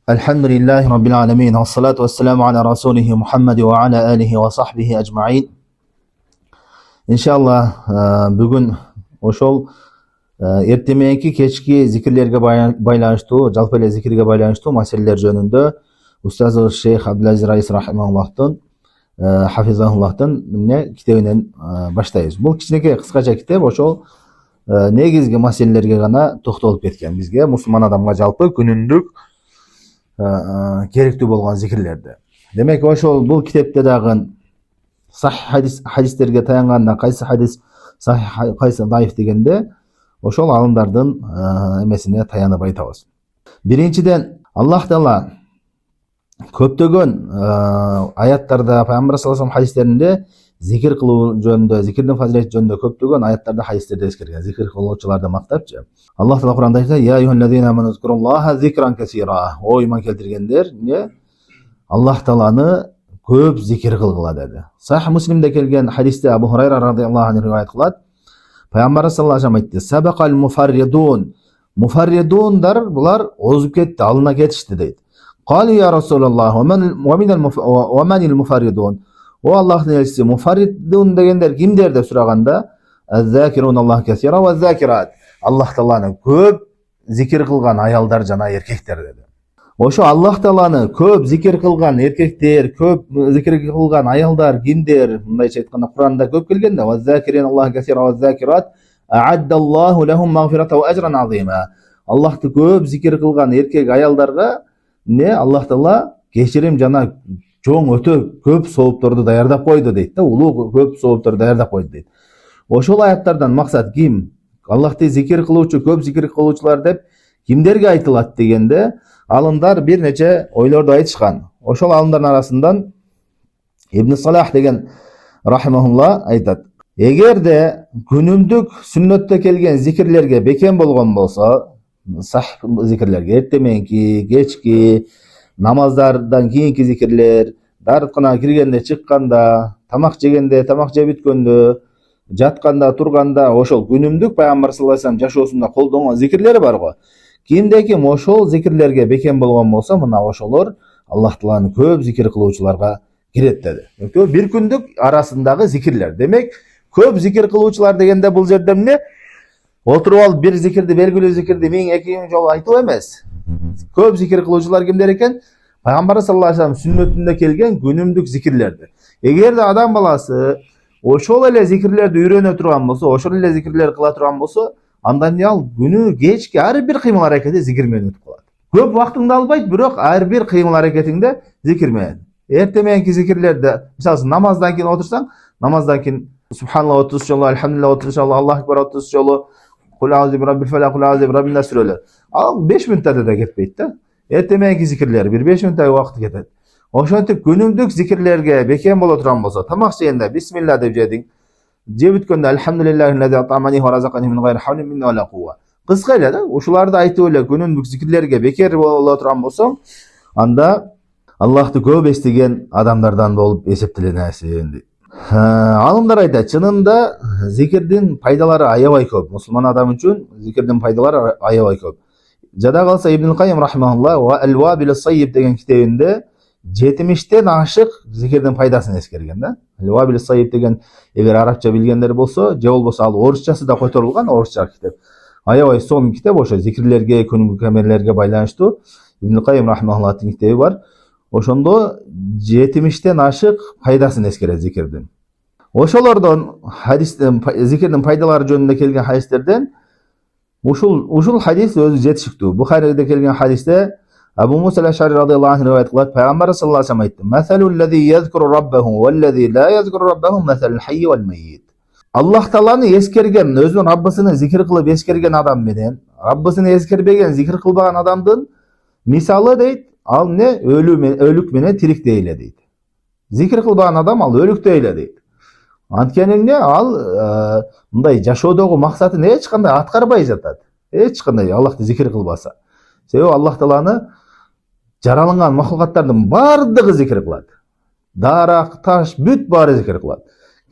Elhamdülillahi Rabbil alemin. Vessalatu vesselamu ala Rasulihi Muhammed ve ala alihi ve sahbihi ecma'in. İnşallah bugün oşol ertemenki kechki zikirlerge байланыштуу, жалпы эле зикирге байланыштуу маселелер жөнүндө устазыбыз Шейх Абдулазиз Раис рахимахуллахтын, хафизахуллахтын китебинен баштайбыз. Бул кичинекей кыскача китеп ошол негизги маселелерге гана токтолуп кеткен. Бизге мусулман адамга жалпы күнүндүк керектүү болгон зикирлерди. Демек ошол бул китепте дагы сахих хадистерге таянганда кайсы хадис сахих, кайсы даиф дегенде ошол алымдардын эмесине таянып айтабыз. Биринчиден Аллах Таала көптөгөн аяттарда Пайгамбар саллаллаху алейхи хадистеринде зикир кылуу жөнүндө, зикирдин фазилети жөнүндө көптөгөн аяттарда, хадистерде эскерген. Зикир кылуучуларды мактапчы. Аллах Таала Кур'анда айтат: "Я айюхаллазина аману зкуруллаха зикран касира." О иман келтиргендер, Аллах Тааланы көп зикир кылгыла деди. Сахих Муслимде келген хадисте Абу Хурайра радыйаллаху анху риваят кылат. Пайгамбар саллаллаху алейхи айтты: "Сабакал муфарридун." Муфарридундар булар озуп кетти, алына кетишти дейт. "Кали я Расулаллах, ва манил муфарридун?" О Аллахтын элчиси, муфарридун дегендер кимдер деп сураганда, "Аз-закирун Аллах касира ва закират." Аллах Тааланы көп зикир кылган аялдар жана эркектер деди. Ошо Аллах Тааланы көп зикир кылган эркектер, көп зикир кылган аялдар кимдер? Мындайча айтканда Кур'анда көп келген да, "Ваз-закирин Аллах касира ва закират а'аддаллаху лахум магфирата ва ажран азима." Аллахты көп зикир кылган эркек аялдарга Аллах Таала кечирим жана чоң өтө көп соопторду даярдап койду дейт да, улуу көп соопторду даярдап койду дейт. Ошол аяттардан максат ким? Аллахты зикир кылуучу, көп зикир кылуучулар деп кимдерге айтылат дегенде, алымдар бир нече ойлорду айтышкан. Ошол алымдардын арасынан Ибн Салах деген рахимахулла айтат: "Эгерде күнүмдүк сүннөттө келген зикирлерге бекем болгон болсо, сахих зикирлерге, эртеменки, кечки, намаздардан кийинки зикирлер, дарыкына киргенде, чыкканда, тамак жегенде, тамак жеп бүткөндө, жатканда, турганда, ошол күнүмдүк Пайгамбар саллаллаху алейхи вассалам жашоосунда колдонгон зикирлери бар го. Кимде ким ошол зикирлерге бекем болгон болсо, мына ошолор Аллах Тааланы көп зикир кылуучуларга кирет" деди. Бир күндүк арасындагы зикирлер. Демек, көп зикир кылуучулар дегенде бул жерде эмне? Отуруп алып бир зикирди, белгилүү зикирди 1000-2000 жолу айтуу эмес. Көп зикир кылуучулар кимдер экен? Пайгамбар саллаллаху алейхи вассалам сүннөтүндө келген күнүмдүк зикирлерди. Эгерде адам баласы ошол эле зикирлерди үйрөнө турган болсо, ошол эле зикирлерди кыла турган болсо, андан ал күнү кечки ар бир кыймыл аракети зикир менен өтүп калат. Көп убактыңды албайт, бирок ар бир кыймыл аракетиңде зикир менен. Эртеменки зикирлерди, мисалы намаздан кийин отурсаң, намаздан кийин Субханалла 30 жолу, Элхамдулилла 30 жолу, Аллаху акбар 30 жолу, Кул аузу би раббил фалак, кул аузу би раббин нас сүрөлөр. Ал 5 мүнөттө да кетпейт да. Эртеменки зикирлер бир 5 мүнөттөй убакыт кетет. Ошентип күнүмдүк зикирлерге бекем боло турган болсо, тамак жегенде бисмилла деп жедиң, жеп бүткөндө Элхамдулиллахи атамани ва разакани мин гайри хавлин минни вала кува. Кыска эле да, ушуларды айтып эле күнүмдүк зикирлерге бекер боло турган болсоң, анда Аллахты көп эстеген адамдардан болуп эсептелесиң дейт. Алымдар айтат, чынында зикирдин пайдалары аябай көп. Мусулман адам үчүн зикирдин пайдалары аябай көп. Жада калса Ибн Кайым рахимахулла ва ал-Вабил ас-Саййиб деген китебинде 70тен ашык зикирдин пайдасын эскерген да. Al-Wabil as-Sayyib деген эгер арабча билгендер болсо, же болбосо ал орусчасы да которулган, орусча китеп. Аябай сонун китеп, ошо зикирлерге, күнүмдүк амеллерге байланыштуу Ибн Кайым рахимахуллахтын китеби бар. Ошондо 70тен ашык пайдасын эскерет зикирдин. Ошолордон хадистен зикирдин пайдалары жөнүндө келген хадистерден ушул хадис өзү жетишиктүү. Бухариде келген хадисте Абу Муса ал-Ашари радыйаллаху анху риваят кылат. Пайгамбар саллаллаху алейхи вассалам айтты: "Масалул лази язкуру раббаху валлази ла язкуру раббаху масалул хайи вал майит." Аллах Тааланы эскерген, өзүнүн Раббысын зикир кылып эскерген адам менен Раббысын эскербеген, зикир кылбаган адамдын мисалы дейт, ал өлүк менен тирикдей эле дейт. Зикир кылбаган адам ал өлүктөй эле дейт. Анткени ал мындай жашоодогу максатын эч кандай аткарбай жатат. Эч кандай Аллахты зикир кылбаса. Себеби Аллах Тааланы жараланган махлукаттардын бардыгы зикир кылат. Дарак, таш, бүт баары зикир кылат.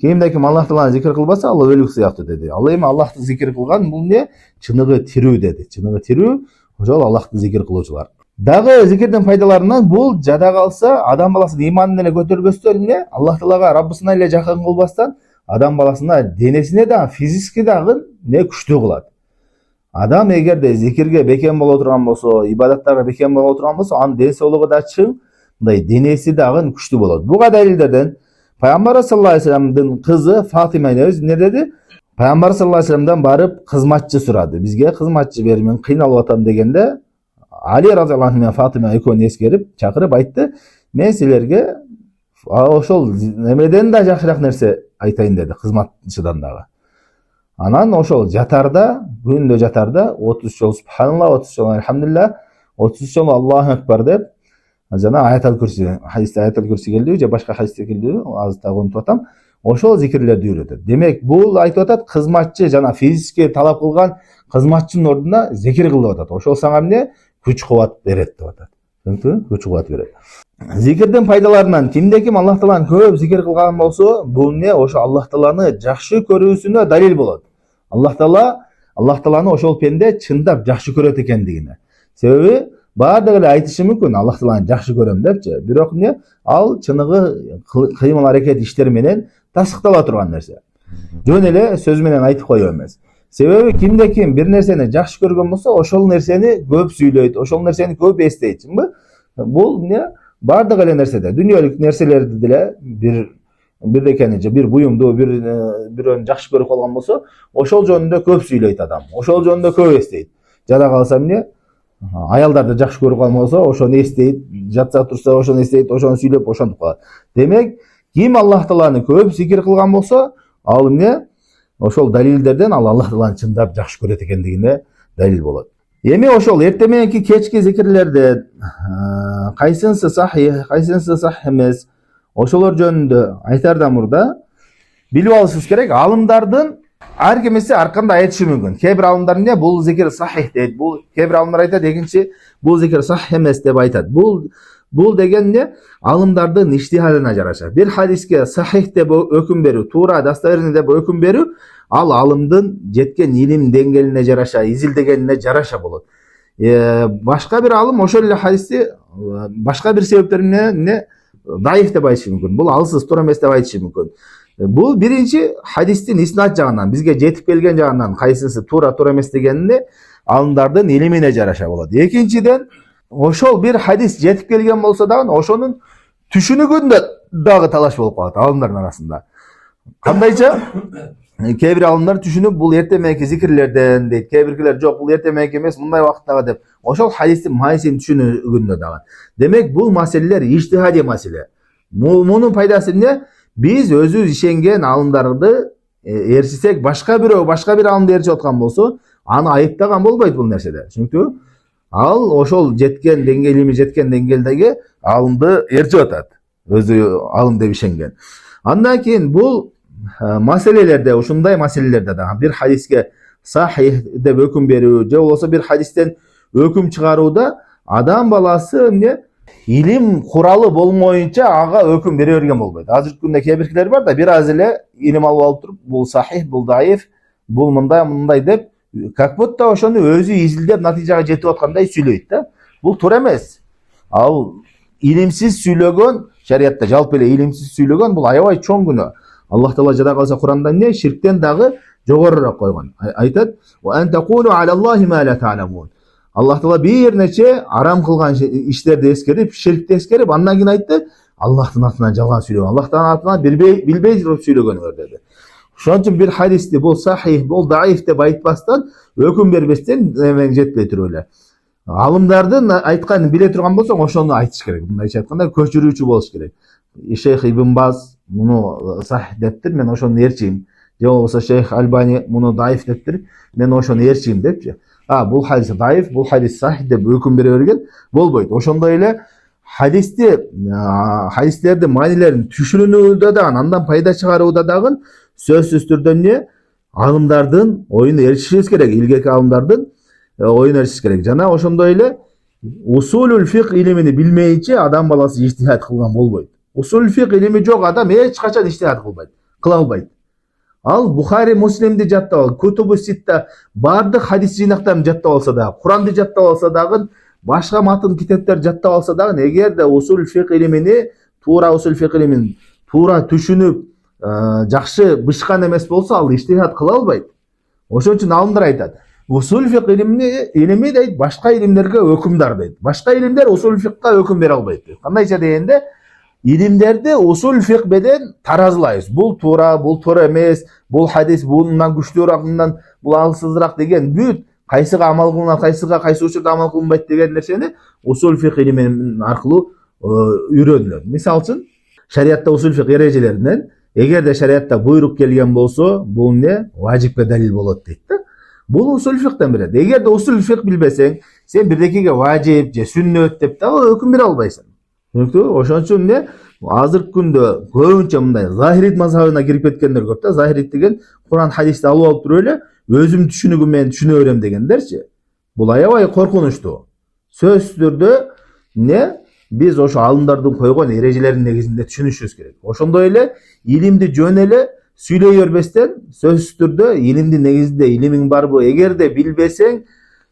Кимде ким Аллах Тааланы зикир кылбаса, ал өлүк сыяктуу деди. Ал эми Аллахты зикир кылган бул чыныгы тирүү деди. Чыныгы тирүү ошол Аллахты зикир кылуучулар. Дагы зикирдин пайдаларынан бул жада калса адам баласынын иманын эле көтөрбөстөн эле Аллах Таалага Раббысына эле жакын кылбастан адам баласына денесине дагы физически дагы не күчтүү кылат. Адам эгерде зикирге бекем боло турган болсо, ибадаттарга бекем боло турган болсо, анын ден соолугу да чың, мындай денеси дагы күчтүү болот. Буга далилдерден Пайгамбар саллаллаху алейхи вассаламдын кызы Фатима энебиз эмне деди? Пайгамбар саллаллаху алейхи вассаламдан барып кызматчы сурады. Бизге кызматчы бер, мен кыйналып атам дегенде Али разыяллаху анху менен Фатима экөөнү эскерип, чакырып айтты, мен силерге ошол эмеден да жакшыраак нерсе айтайын деди, кызматчыдан дагы. Анан ошол жатарда, күндө жатарда 30 жолу субханалла, 30 жолу элхамдулилlah, 30 жолу Аллаху акбар деп, жана аятал курси, хадисте аятал курси келди же башка хадисте келди, азыр так унутуп атам. Ошол зикирлерди үйрөтөт. Демек, бул айтып атат, кызматчы жана физически талап кылган кызматчынын ордуна зикир кыл деп атат. Ошол сага эмне? Күч кубат берет деп атат. Түшүндүңбү? Күч кубат берет. Зикирдин пайдаларынан кимде ким Аллах Тааланы көп зикир кылган болсо, бул эмне? Ошо Аллах Тааланы жакшы көрүүсүнө далил болот. Аллах Тааланы ошол пенде чындап жакшы көрөт экендигине. Себеби баардыгы эле айтышы мүмкүн Аллах Тааланы жакшы көрөм депчи. Бирок эмне? Ал чыныгы кыймыл аракет иштер менен тасыктала турган нерсе. Жөн эле сөз менен айтып коё эмес. Себеби кимде ким бир нерсени жакшы көргөн болсо, ошол нерсени көп сүйлөйт, ошол нерсени көп эстейт, чынбы? Бул эмне? Бардык эле нерседе, дүйнөлүк нерселерди деле бирдекени же бир буюмду, бирөөнү жакшы көрүп калган болсо, ошол жөнүндө көп сүйлөйт адам. Ошол жөнүндө көп эстейт. Жада калса эмне? Аялдарды жакшы көрүп калган болсо, ошону эстейт, жатса турса ошону эстейт, ошону сүйлөп ошентип калат. Демек, ким Аллах Тааланы көп зикир кылган болсо, ал эмне? Ошол далилдерден ал Аллах Тааланы чындап жакшы көрөт экендигине далил болот. Эми ошол эртең мененки кечки зикирлерде кайсынысы сахих, кайсынысы сахих эмес, ошолор жөнүндө айтардан мурда билип алышыбыз керек. Алымдардын ар кимиси ар кандай айтышы мүмкүн. Кээ бир алымдар эмне? Бул зикир сахих дейт. Бул кээ бир алымдар айтат, экинчи бул зикир сахих эмес деп айтат. Бул деген эмне? Алымдардын иштихадына жараша. Бир хадиске сахих деп өкүм берүү, туура, достоверный деп өкүм берүү, ал алымдын жеткен илим деңгээлине жараша, изилдегенине жараша болот. Башка бир алым ошол эле хадисти башка бир себептер менен даиф деп айтышы мүмкүн. Бул алсыз, туура эмес деп айтышы мүмкүн. Бул биринчи хадистин иснат жагынан, бизге жетип келген жагынан кайсысы туура эмес дегенине алымдардын илимине жараша болот. Экинчиден, ошол бир хадис жетип келген болсо дагы ошонун түшүнүгүндө дагы талаш болуп калат алымдардын арасында. Кандайча? Кээ бир алымдар түшүнүп, бул эртең мененки зикирлерден дейт, кээ биркилер жок, бул эртең мененки эмес, мындай убакыттагы деп. Ошол хадистин маанисин түшүнүгүндө дагы. Демек, бул маселелер ижтихади маселе. Мунун пайдасы эмне? Биз өзүбүз ишенген алымдарды ээрчисек, башка бир алымды ээрчип аткан болсо, аны айыптаган болбойт бул нерседе. Түшүнүктүбү? Ал ошол жеткен деңгээлдеги алымды ээрчип атат. Өзү алым деп ишенген. Андан кийин бул маселелерде, ушундай маселелерде да бир хадиске сахих деп өкүм берүү, же болбосо бир хадистен өкүм чыгарууда адам баласы эмне? Илим куралы болмоюнча ага өкүм бере берген болбойт. Азыркы күндө кээ биркилер бар да, бир аз эле илим алып туруп, бул сахих, бул даиф, бул мындай деп, как будто ошону өзү изилдеп натыйжага жетип аткандай сүйлөйт да. Бул туура эмес. Ал илимсиз сүйлөгөн, шариятта жалпы эле илимсиз сүйлөгөн бул аябай чоң күнөө. Аллах Таала жада калса Куранда эмне? Ширктен дагы жогорураак койгон. Айтат: "Ва ан такуну алаллахи ма ла та'ламун." Аллах Таала бир нече арам кылган иштерди эскерип, ширкти эскерип, андан кийин айтты: "Аллахтын атынан жалган сүйлөгөн, Аллахтын атынан билбей туруп сүйлөгөнүңөр" деди. Ошон үчүн бир хадисти бул сахих, бул даиф деп айтпастан, өкүм бербестен эмен жетпей туруп эле. Алымдардын айтканын биле турган болсоң, ошону айтыш керек. Мындайча айтканда, көчүрүүчү болуш керек. Шейх Ибн Баз муну сахих дептир, мен ошону ээрчийм. Же болбосо Шейх Альбани муну даиф дептир, мен ошону ээрчийм депчи. Бул хадис даиф, бул хадис сахих деп өкүм бере берген болбойт. Ошондой эле хадистердин маанилерин түшүнүүдө дагы, андан пайда чыгарууда дагы сөзсүз түрдө эмне? Алымдардын оюну ээрчишибиз керек, илгерки алымдардын оюну ээрчишибиз керек. Жана ошондой эле усулул фик илимини билмейинче адам баласы иштихад кылган болбойт. Усул фик илими жок адам эч качан иштихад кыла албайт. Ал Бухари, Муслимди жаттап ал, Кутубу Ситта бардык хадис жыйнактарын жаттап алса дагы, Куранды жаттап алса дагы башка матын китептер жаттап алса дагы, эгерде усул фик илимини, туура усул фик илимин туура түшүнүп, жакшы бышкан эмес болсо, ал иштихат кыла албайт. Ошон үчүн алымдар айтат, усул фик илими дейт, башка илимдерге өкүмдар дейт. Башка илимдер усул фикка өкүм бере албайт дейт. Кандайча дегенде, илимдерди усул фик менен таразылайбыз. Бул туура эмес, бул хадис бундан күчтүүрөөк, мындан бул алсызыраак деген бүт кайсыга амал кылынат, кайсы учурда амал кылынбайт деген нерсени усул фик илими аркылуу үйрөнүлөт. Мисалы үчүн, шариатта усул фик эрежелеринен эгерде шариатта буйрук келген болсо, бул не важипке далил болот дейт да. Бул усул фиктен берет. Эгерде усул фик билбесең, сен бирдекеге важип же сүннөт деп дагы өкүм бере албайсың. Түшүнүктүбү? Ошон үчүн не азыркы күндө көбүнчө мындай захирит мазхабына кирип кеткендер көп да. Захирит деген Куран хадисти алып алып туруп эле өзүм түшүнүгүм менен түшүнө берем дегендерчи. Бул аябай коркунучтуу. Сөзсүз түрдө не биз ошо алымдардын койгон эрежелеринин негизинде түшүнүшүбүз керек. Ошондой эле илимди жөн эле сүйлөй бербестен, сөзсүз түрдө илимдин негизинде илимиң барбы, эгерде билбесең,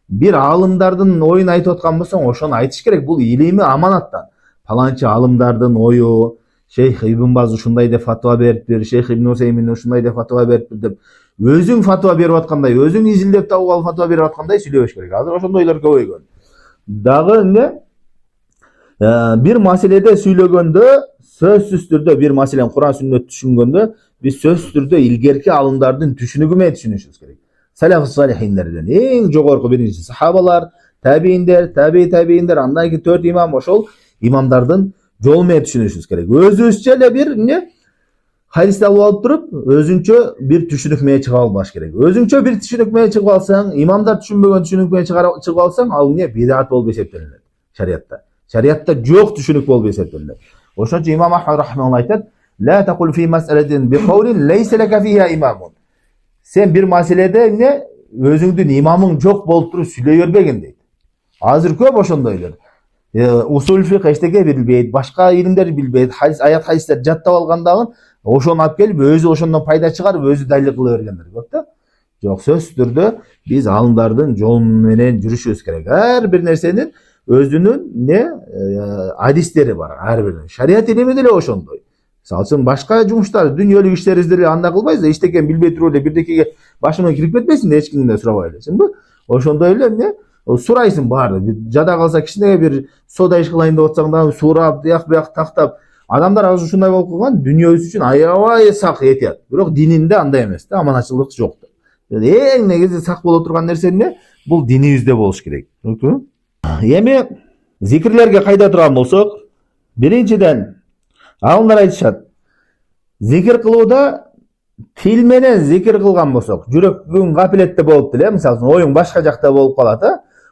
бир алымдардын оюн айтып аткан болсоң, ошону айтыш керек. Бул илими аманаттан. Паланчы алымдардын ою, Шейх Ибн Баз ушундай деп фатва бериптир, Шейх Ибн Усеймин ушундай деп фатва бериптир деп, өзүң фатва берип аткандай, өзүң изилдеп табып алып фатва берип аткандай сүйлөбөш керек. Азыр ошондойлор көбөйгөн. Дагы эмне? Бир маселеде сүйлөгөндө, сөзсүз түрдө бир маселени Куран сүннөт түшүнгөндө, биз сөзсүз түрдө илгерки алымдардын түшүнүгү менен түшүнүшүбүз керек. Салаф салихиндерден эң жогорку биринчи сахабалар, табииндер, табииндер, андан кийин 4 имам, ошол имамдардын жолу менен түшүнүшүбүз керек. Өзүбүзчө эле бир хадисти алып алып туруп, өзүнчө бир түшүнүк менен чыга албаш керек. Өзүнчө бир түшүнүк менен чыгып алсаң, имамдар түшүнбөгөн түшүнүк менен чыгып алсаң, ал бидат болуп эсептелинет шариатта. Шариатта жок түшүнүк болуп эсептелинет. Ошон үчүн имам Ахмад рахимахулла айтат: "Ла тaqul fi mas'alatin bi qawlin laysa laka fiha imamun." Сен бир маселеде өзүңдүн имамың жок болуп туруп сүйлөй бербегин дейт. Азыр көп ошондойлор. Усул фик эчтеке билбейт, башка илимдер билбейт, аят хадистер жаттап алгандагы ошону алып келип, өзү ошондон пайда чыгарып, өзү далил кыла бергендер көп да. Жок, сөзсүз түрдө биз алымдардын жолу менен жүрүшүбүз керек. Ар бир нерсенин өзүнүн адистери бар, ар биринин. Шариат илими деле ошондой. Мисалы үчүн башка жумуштар, дүйнөлүк иштерибизди деле андай кылбайбыз да, эчтекени билбей туруп эле бирдекеге башыңа кирип кетпейсиң да, эч кимден сурабай эле, түшүндүңбү? Ошондой эле сурайсың баары. Жада калса кичине бир сода иш кылайын деп атсаң да сурап, тияк бияк тактап. Адамдар азыр ушундай болуп калган, дүйнөбүз үчүн аябай сак этият. Бирок дининде андай эмес да, аманатчылык жок да. Эң негизи сак боло турган нерсе эмне? Бул динибизде болуш керек. Түшүндүңбү? Эми зикирлерге кайда турган болсок, биринчиден алымдар айтышат. Зикир кылууда тил менен зикир кылган болсок, жүрөкүң гафилетте болуп деле, мисалы үчүн оюң башка жакта болуп калат,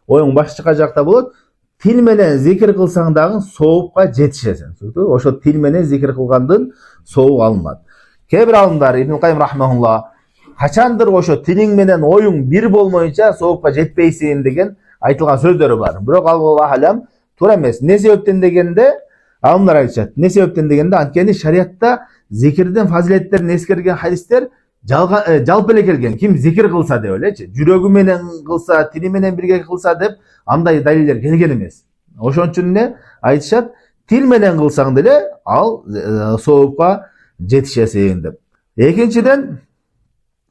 оюң башка жакта болот. Тил менен зикир кылсаң дагы соопка жетишесиң. Ошо тил менен зикир кылгандын сообу алынат. Кээ бир алымдар Ибн Кайым рахмахулла качандыр ошо тилиң менен оюң бир болмойнча соопка жетпейсиң деген айтылган сөздөрү бар. Бирок Аллаху алам туура эмес. Не себептен дегенде алымдар айтышат. Не себептен дегенде анткени шариатта зикирдин фазилеттерин эскерген хадистер жалпы эле келген. Ким зикир кылса деп элечи, жүрөгү менен кылса, тили менен бирге кылса деп андай далилдер келген эмес. Ошон үчүн айтышат, тил менен кылсаң деле ал соопка жетишесиң деп. Экинчиден,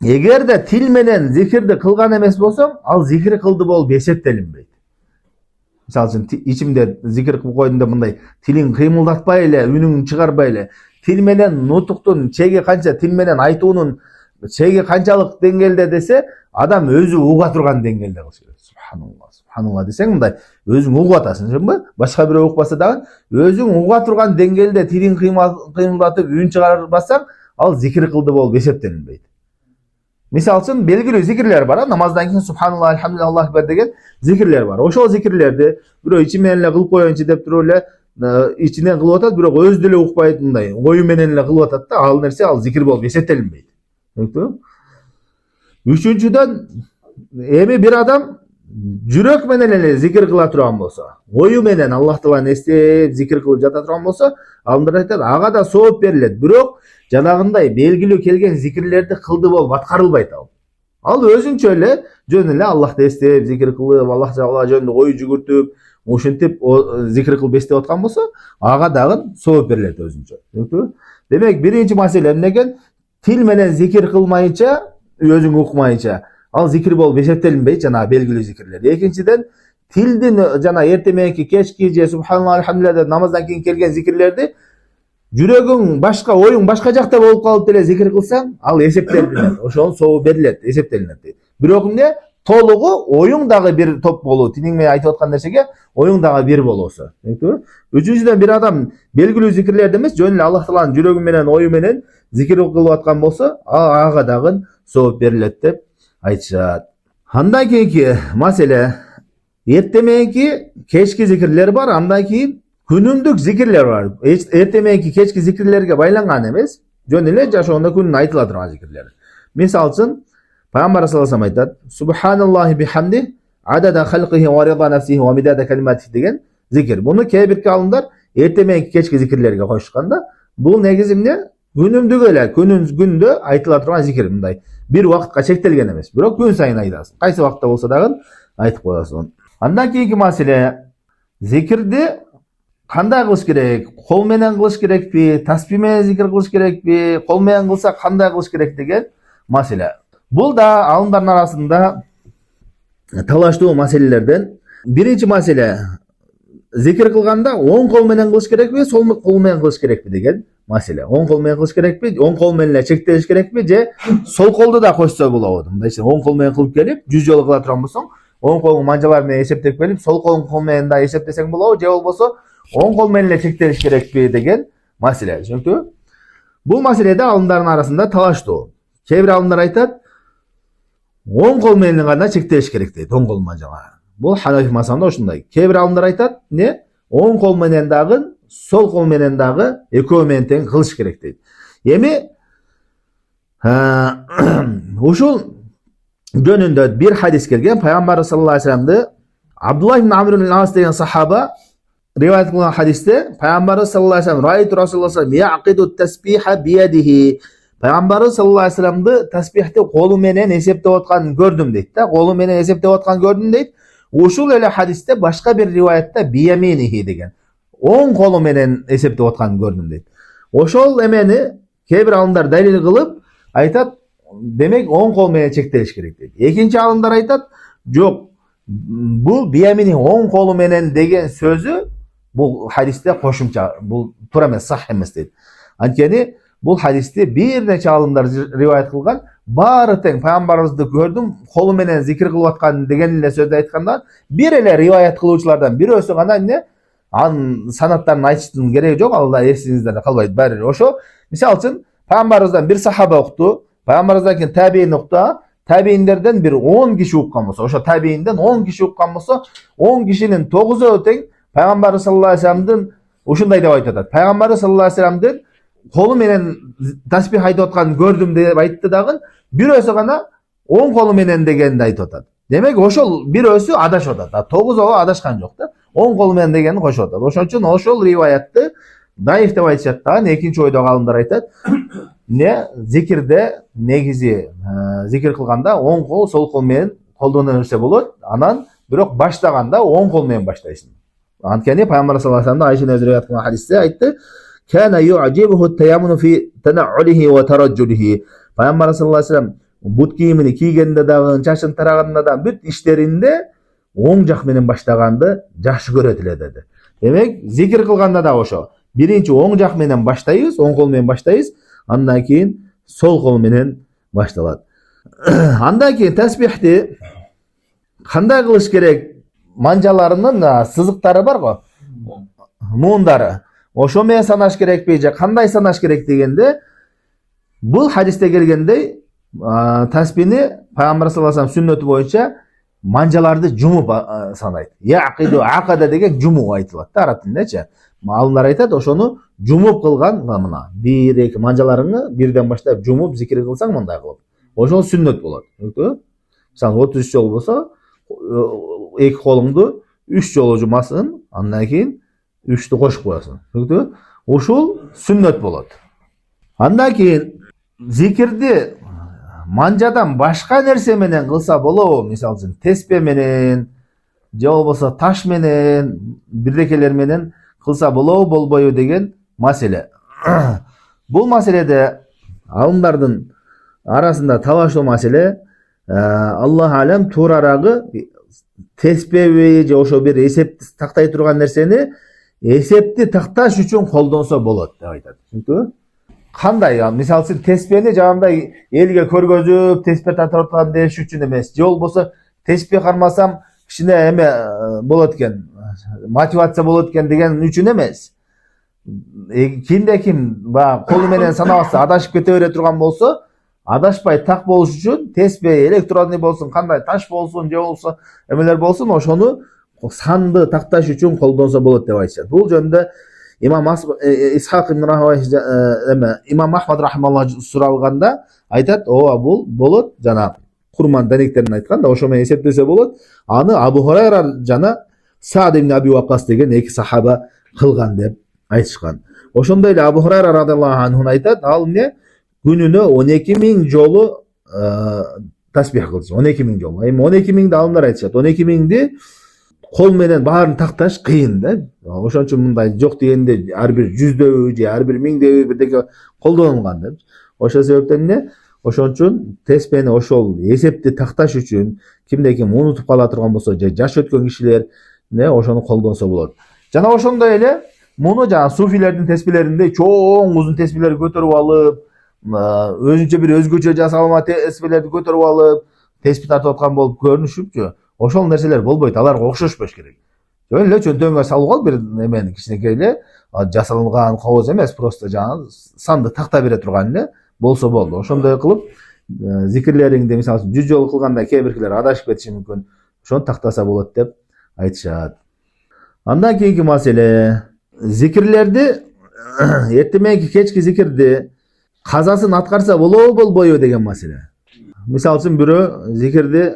эгерде тил менен зикирди кылган эмес болсоң, ал зикир кылды болуп эсептелинбейт. Мисалы үчүн ичимде зикир кылып койдум деп мындай тилиң кыймылдатпай эле, үнүң чыгарбай эле, тил менен нутуктун чеги канча, тил менен айтуунун чеги канчалык деңгээлде десе, адам өзү уга турган деңгээлде кылыш керек. Субханалла десең мындай өзүң угуп атасың, түшүндүңбү? Башка бирөө укпаса дагы өзүң уга турган деңгээлде тилиң кыймылдатып үн чыгарбасаң, ал зикир кылды болуп эсептелинбейт. Мисалы үчүн белгилүү зикирлер бар, намаздан кийин субханалла, алхамдулилlah, Аллаху акбар деген зикирлер бар. Ошол зикирлерди бирөө ичи менен эле кылып коеюнчу деп туруп эле ичинен кылып атат, бирок өзү деле укпайт, мындай ою менен эле кылып атат да, ал нерсе ал зикир болуп эсептелинбейт. Үчүнчүдөн, эми бир адам жүрөк менен эле зикир кыла турган болсо, ою менен Аллах Тааланы эстеп зикир кылып жата турган болсо, алымдар айтат, ага да сооп берилет. Бирок жанагындай белгилүү келген зикирлерди кылды болуп аткарылбайт ал. Ал өзүнчө эле жөн эле Аллахты эстеп, зикир кылып, Аллах Таала жөнүндө ой жүгүртүп, ошентип зикир кылып эстеп аткан болсо, ага дагы сооп берилет өзүнчө. Демек, биринчи маселе эмне экен? Тил менен зикир кылмайынча, өзүң укмайынча, ал зикир болуп эсептелинбейт, жана белгилүү зикирлер. Экинчиден, тилдин жана эртең мененки, кечки же субханалла, альхамдулилля намаздан кийин келген зикирлерди жүрөгүң башка, оюң башка жакта болуп калып деле зикир кылсаң, ал эсептелинет. Ошонун сообу берилет, эсептелинет. Бирок эмне? Толугу оюң дагы бир топ болуу, тилиң менен айтып аткан нерсеге оюң дагы бир болосу. Үчүнчүдөн, бир адам белгилүү зикирлерди эмес, жөн эле Аллах Тааланын жүрөгү менен, ою менен зикир кылып аткан болсо, ага дагы сооп берилет деп айтышат. Андан кийинки маселе, эртең мененки кечки зикирлер бар, андан кийин күнүмдүк зикирлер бар. Эртең мененки кечки зикирлерге байланган эмес, жөн эле жашоонда күнүнө айтыла турган зикирлер. Мисалы үчүн Пайгамбар саллаллаху алейхи вассалам айтат: "Субханаллахи бихамди, адада халқихи ва рида нафсихи ва мидада калиматихи" деген зикир. Буну кээ бир калымдар эртең мененки кечки зикирлерге койушкан да. Бул негизи эмне? Күнүмдүк эле, күндө айтыла турган зикир, мындай бир убакытка чектелген эмес. Бирок күн сайын айтасың. Кайсы убакытта болсо дагы айтып коесуң. Андан кийинки маселе, зикирди кандай кылыш керек? Кол менен кылыш керекпи? Таспih менен зикир кылыш керекпи? Кол менен кылса кандай кылыш керек деген маселе. Бул да алымдардын арасында талаштуу маселелерден. Биринчи маселе, зикир кылганда оң кол менен кылыш керекпи, сол кол менен кылыш керекпи деген маселе. Оң кол менен кылыш керекпи, оң кол менен эле чектелиш керекпи, же сол колду да кошсо болобу? Мындайча оң кол менен кылып келип, 100 жолу кыла турган болсоң, оң колуң манжалар менен эсептеп келип, сол кол менен да эсептесең болобу, же болбосо оң кол менен эле чектелиш керекпи деген маселе. Түшүнүктүбү? Бул маселеде алымдардын арасында талаштуу. Кээ бир алымдар айтат, оң кол менен гана чектелиш керек дейт, оң кол манжалар. Бул Ханафи мазхабында ошондой. Кээ бир алымдар айтат, не? Оң кол менен дагы, сол кол менен дагы экөө менен тең кылыш керек дейт. Эми ушул жөнүндө бир хадис келген. Пайгамбар саллаллаху алейхи вассаламды Абдуллах ибн Амр ибн Ас деген сахаба риваят кылган хадисте Пайгамбар саллаллаху алейхи вассалам райт Расулуллах яқиду тасбиха биядихи. Пайгамбар саллаллаху алейхи вассаламды тасбихти колу менен эсептеп атканын көрдүм дейт да. Колу менен эсептеп атканын көрдүм дейт. Ушул эле хадисте башка бир риваятта бияминихи деген, оң колу менен эсептеп атканын көрдүм дейт. Ошол эмени кээ бир алымдар далил кылып айтат, демек оң кол менен чектелиш керек дейт. Экинчи алымдар айтат, жок, бул биямини оң колу менен деген сөзү бул хадисте кошумча, бул туура эмес, сах эмес дейт. Анткени бул хадисти бир нече алымдар риваят кылган, баары тең пайгамбарыбызды көрдүм, колу менен зикир кылып аткан деген эле сөздү айтканда, бир эле риваят кылуучулардан бирөөсү гана эмне, анын санаттарын айтыштын кереги жок, алла эсиңиздерде калбайт баары. Ошо, мисалы үчүн, пайгамбарыбыздан бир сахаба укту, пайгамбарыбыздан кийин табиин укту, табииндерден бир 10 киши уккан болсо, ошо табиинден 10 киши уккан болсо, 10 кишинин 9-өө тең пайгамбар саллаллаху алейхи вассаламдын ушундай деп айтып атат. Пайгамбар саллаллаху алейхи вассаламдын колу менен тасбих айтып атканын көрдүм деп айтты дагы, бирөөсү гана оң колу менен дегенди айтып атат. Демек ошол бирөөсү адашып атат. 9-өө адашкан жок да. Оң колу менен дегенди кошуп атат. Ошон үчүн ошол риваятты даиф деп айтышат дагы. Экинчи ойдогу алымдар айтат, не зикирде негизи зикир кылганда оң кол сол кол менен колдоно берсе болот. Анан бирок баштаганда оң кол менен баштайсың. Анткени пайгамбар саллаллаху алейхи вассалам Айша риваят кылган хадисте айтты: "Кана ю'джибуху таяммуну фи танa'улихи ва тараджулихи." Пайгамбар саллаллаху алейхи вассалам бут кийимини кийгенде дагы, чачын тараганда да бүт иштеринде оң жак менен баштаганды жакшы көрөт эле деди. Демек, зикир кылганда да ошо. Биринчи оң жак менен баштайбыз, оң кол менен баштайбыз, андан кийин сол кол менен башталат. Андан кийин тасбихти кандай кылыш керек? Манжаларынын сызыктары бар го, муундары. Ошо менен санаш керекпи же кандай санаш керек дегенде, бул хадисте келгендей, тасбихни пайгамбар саллаллаху алейхи вассалам сүннөтү боюнча манжаларды жумуп санайт. Яқиду ақада деген жумуп айтылат да араб тилиндечи. Алымдар айтат, ошону жумуп кылган, мына 1-2 манжаларыңы бирден баштап жумуп зикир кылсаң мындай кылып. Ошол сүннөт болот. Мисалы 33 жол болсо, эки колуңду 3 жолу жумасың, андан кийин 3тү кошуп коесуң. Ушул сүннөт болот. Андан кийин зикирди манжадан башка нерсе менен кылса болобу? Мисалы үчүн теспе менен, же болбосо таш менен бирдекелер менен кылса болобу болбойбу деген маселе. Бул маселеде алымдардын арасында талашуу маселе. Аллах алем туурарагы теспеби же ошо бир эсепти тактай турган нерсени эсепти такташ үчүн колдонсо болот деп айтат. Түшүнүктүбү? Кандай? Мисалы үчүн теспени жагандай элге көргөзүп, теспе татып аткан деш үчүн эмес. Же болбосо теспе кармасам кичине эме болот экен, мотивация болот экен деген үчүн эмес. Кимде ким баягы колу менен санабаса адашып кете бере турган болсо, адашпай так болуш үчүн теспе электронный болсун, кандай таш болсун, же болбосо эмелер болсун, ошону санды такташ үчүн колдонсо болот деп айтышат. Бул жөнүндө имам Исхак ибн Рахавай имам Ахмад рахималлах суралганда айтат, ооба бул болот, жана курман данектерин айткан да, ошо менен эсептесе болот. Аны Абу Хурайра жана Саад ибн Аби Вакас деген эки сахаба кылган деп айтышкан. Ошондой эле Абу Хурайра радиаллаху анху айтат, ал эмне күнүнө 12.000 жолу тасбих кылчу. 12.000 жолу. Эми 12.000 алымдар айтышат. 12.000 кол менен баарын такташ кыйын да. Ошон үчүн мындай жок дегенде ар бир 100дөбү же ар бир 1000дөбү бирдеке колдонулган деп. Ошол себептен эмне? Ошон үчүн теспени ошол эсепти такташ үчүн кимде ким унутуп кала турган болсо же жаш өткөн кишилер ошону колдонсо болот. Жана ошондой эле муну жана суфилердин теспилеринде чоң узун теспилерди көтөрүп алып, өзүнчө бир өзгөчө жасалма теспилерди көтөрүп алып, теспи тартып аткан болуп көрүнүшүпчү. Ошол нерселер болбойт, аларга окшошпош керек. Жөн эле чөнтөгүңө салып ал бир эмени кичинекей эле жасалган кобуз эмес, просто жана санды такта бере турган эле болсо болду. Ошондой кылып зикирлериңди мисалы үчүн 100 жолу кылганда кээ биркилер адашып кетиши мүмкүн. Ошону тактаса болот деп айтышат. Андан кийинки маселе зикирлерди эртеменки кечки зикирди казасын аткарса болобу болбойбу деген маселе. Мисалы үчүн бирөө зикирди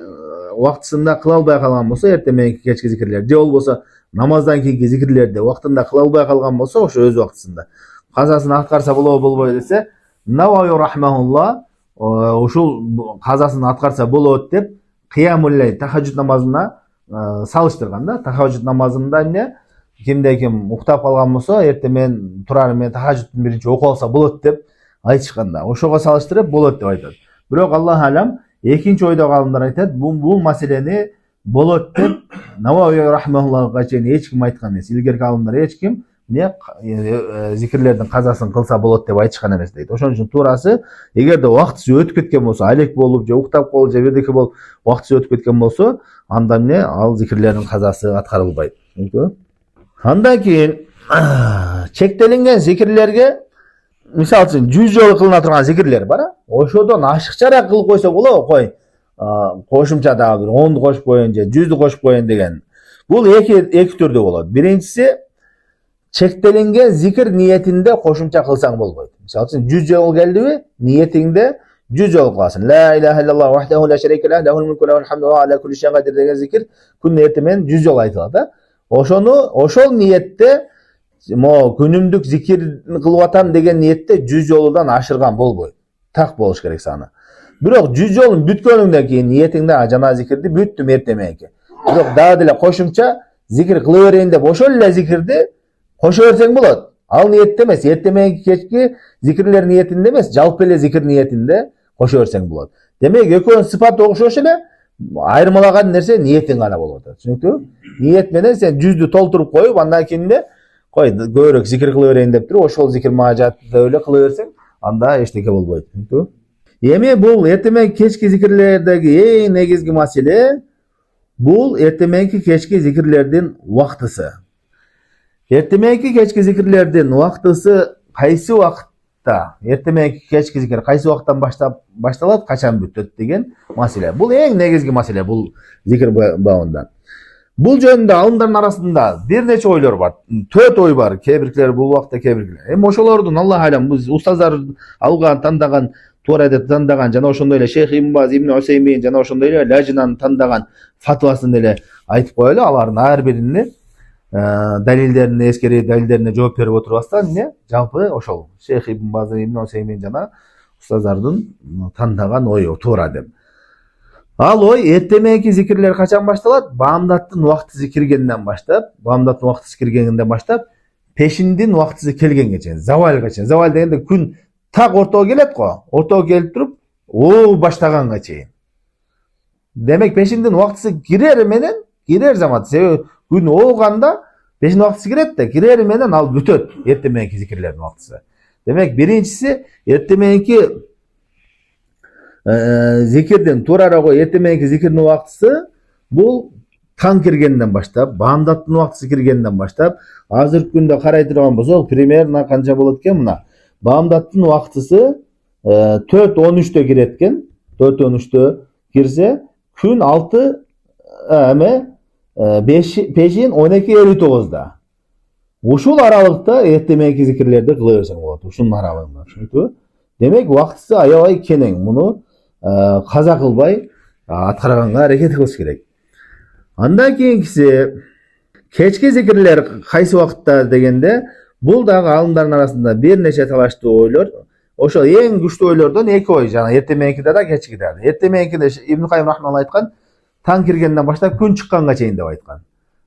убактысында кыла албай калган болсо, эртеменки кечки зикирлер же болбосо намаздан кийинки зикирлерди убактында кыла албай калган болсо, ошо өз убактысында казасын аткарса болобу болбойбу десе, Навави рахмахулла ушул казасын аткарса болот деп кыямул лейл тахажжуд намазына салыштырган да. Тахажжуд намазында эмне? Кимде ким уктап калган болсо, эртемен турар мен тахажжудтун биринчи окуп алса болот деп айтышкан да. Ошого салыштырып болот деп айтат. Бирок Аллах алам экинчи ойдогу алымдар айтат, бул маселени болот деп Навави рахмахуллага чейин эч ким айткан эмес. Илгерки алымдар эч ким зикирлердин казасын кылса болот деп айтышкан эмес дейт. Ошон үчүн туурасы, эгерде убактысы өтүп кеткен болсо, алек болуп же уктап калып же бирдеке болуп убактысы өтүп кеткен болсо, анда ал зикирлердин казасы аткарылбайт. Андан кийин чектелинген зикирлерге мисалы үчүн 100 жолу кылына турган зикирлер бар. Ошодон ашыкчараак кылып койсо болобу? Кой, кошумча дагы бир 10ду кошуп коеюн же 100ду кошуп коеюн деген. Бул эки түрдө болот. Биринчиси, чектелинген зикир ниетинде кошумча кылсаң болбойт. Мисалы үчүн 100 жолу келдиби, ниетиңде 100 жолу кыласың. Ла иляха иллаллаху вахдаху ла шарика лаху лахул мулку ва лахул хамду ва аля кулли шайин кадир деген зикир күнүнө эртемен 100 жолу айтылат да. Ошол ниетте күнүмдүк зикир кылып атам деген ниетте 100 жолудан ашырган болбойт. Так болуш керек саны. Бирок 100 жолун бүткөнүңдөн кийин ниетиңде жана зикирди бүттүм эртеменки. Бирок дагы деле кошумча зикир кыла берейин деп ошол эле зикирди кошо берсең болот. Ал ниетте эмес, эртеменки кечки зикирлер ниетинде эмес, жалпы эле зикир ниетинде кошо берсең болот. Демек экөөнүн сыпаты окшош эле, айырмалаган нерсе ниетиң гана болуп атат. Түшүнүктүбү? Ниет менен сен 100ду толтуруп коюп, андан кийин кой көбүрөөк зикир кыла берейин деп туруп, ошол зикир мага жатты деп эле кыла берсең, анда эчтеке болбойт. Түшүнүктүбү? Эми бул эртеменки кечки зикирлердеги эң негизги маселе бул эртеменки кечки зикирлердин убактысы. Эртеменки кечки зикирлердин убактысы кайсы убакытта, эртеменки кечки зикир кайсы убакыттан башталат, качан бүтөт деген маселе. Бул эң негизги маселе бул зикир бабында. Бул жөнүндө алымдардын арасында бир нече ойлор бар. 4 ой бар. Кээ биркилер бул убакытта, кээ биркилер. Эми ошолордун Аллах алам биз устаздар алган, тандаган, туурайда тандаган жана ошондой эле Шейх Ибн Баз, Ибн Усеймин жана ошондой эле Лажинанын тандаган фатвасын эле айтып коелу. Алардын ар бирини далилдерине эскерип, далилдерине жооп берип отурбастан жалпы ошол Шейх Ибн Баз, Ибн Усеймин жана устаздардын тандаган ою туура деп. Ал ой эртеменки зикирлер качан башталат? Баамдаттын убактысы киргенден баштап, пешиндин убактысы келгенге чейин, завалга чейин. Завал дегенде күн так ортого келет го. Ортого келип туруп, оо баштаганга чейин. Демек пешиндин убактысы кирер замат. Себеби күн ооганда пешиндин убактысы кирет да, кирери менен ал бүтөт эртеменки зикирлердин убактысы. Демек биринчиси эртеменки зикирдин туурарагы эртеменки зикирдин убактысы бул таң киргенден баштап, баамдаттын убактысы киргенден баштап, азыркы күндө карай турган болсок, примерно канча болот экен мына. Баамдаттын убактысы 4:13 кирет экен. 4:13 кирсе, күн 6 пешин 12:59. Ушул аралыкта эртеменки зикирлерди кыла берсең болот. Ушунун аралыгында, түшүнүктүбү? Демек убактысы аябай кенең. Муну каза кылбай аткарганга аракет кылыш керек. Андан кийинкиси кечки зикирлер кайсы убакытта дегенде, бул дагы алымдардын арасында бир нече талаштуу ойлор. Ошол эң күчтүү ойлордон эки ой, жана эртеменкиде да, кечкиде да. Эртеменкиде Ибн Кайым рахмалла айткан, таң киргенден баштап күн чыкканга чейин деп айткан.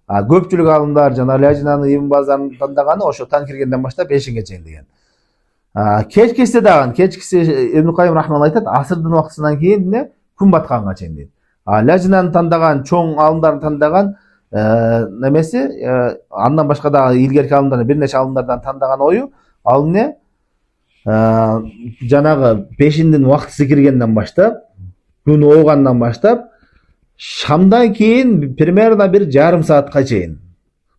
Көпчүлүк алымдар жана Лажинанын Ибн Баздын тандаганы ошо таң киргенден баштап пешинге чейин деген. Кечкиси Ибн Кайым рахмалла айтат, асырдын убактысынан кийин күн батканга чейин дейт. Лажинанын тандаган, чоң алымдардын тандаган немеси, андан башка дагы илгерки алымдардын бир нече алымдардан тандаган ою, ал эмне? Жанагы пешиндин убактысы киргенден баштап, күн оогандан баштап, шамдан кийин примерно бир жарым саатка чейин.